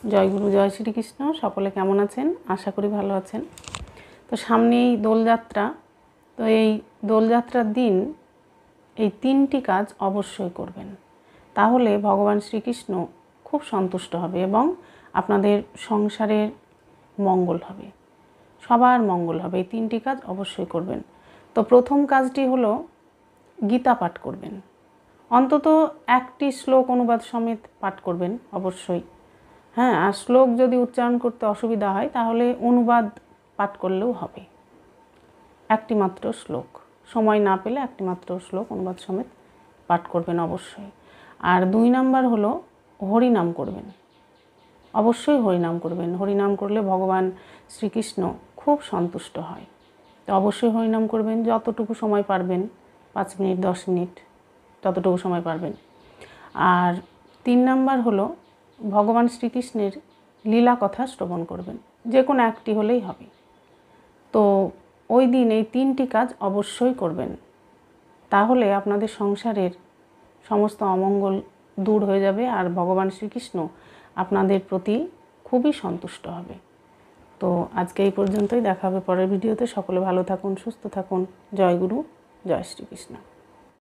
জয় গুরু, জয় শ্রীকৃষ্ণ। সকলে কেমন আছেন? আশা করি ভালো আছেন। তো সামনেই দোলযাত্রা। তো এই দোলযাত্রার দিন এই 3টি কাজ অবশ্যই করবেন, তাহলে ভগবান শ্রীকৃষ্ণ খুব সন্তুষ্ট হবে এবং আপনাদের সংসারের মঙ্গল হবে, সবার মঙ্গল হবে। এই 3টি কাজ অবশ্যই করবেন। তো প্রথম কাজটি হলো গীতা পাঠ করবেন। অন্তত একটি শ্লোক অনুবাদ সমেত পাঠ করবেন অবশ্যই। হ্যাঁ, আর শ্লোক যদি উচ্চারণ করতে অসুবিধা হয় তাহলে অনুবাদ পাঠ করলেও হবে। একটি মাত্র শ্লোক, সময় না পেলে একটি মাত্র শ্লোক অনুবাদ সমেত পাঠ করবেন অবশ্যই। আর 2 নাম্বার হলো হরিনাম করবেন। অবশ্যই হরিনাম করবেন। হরিনাম করলে ভগবান শ্রীকৃষ্ণ খুব সন্তুষ্ট হয়। তো অবশ্যই হরিনাম করবেন, যতটুকু সময় পারবেন, 5 মিনিট 10 মিনিট যতটুকু সময় পারবেন। আর 3 নাম্বার হলো ভগবান শ্রীকৃষ্ণের লীলা কথা শ্রবণ করবেন, যে কোনো একটি হলেই হবে। তো ওই দিন এই 3টি কাজ অবশ্যই করবেন, তাহলে আপনাদের সংসারের সমস্ত অমঙ্গল দূর হয়ে যাবে আর ভগবান শ্রীকৃষ্ণ আপনাদের প্রতি খুবই সন্তুষ্ট হবে। তো আজকে এই পর্যন্তই, দেখা হবে পরের ভিডিওতে। সকলে ভালো থাকুন, সুস্থ থাকুন। জয় গুরু, জয় শ্রীকৃষ্ণ।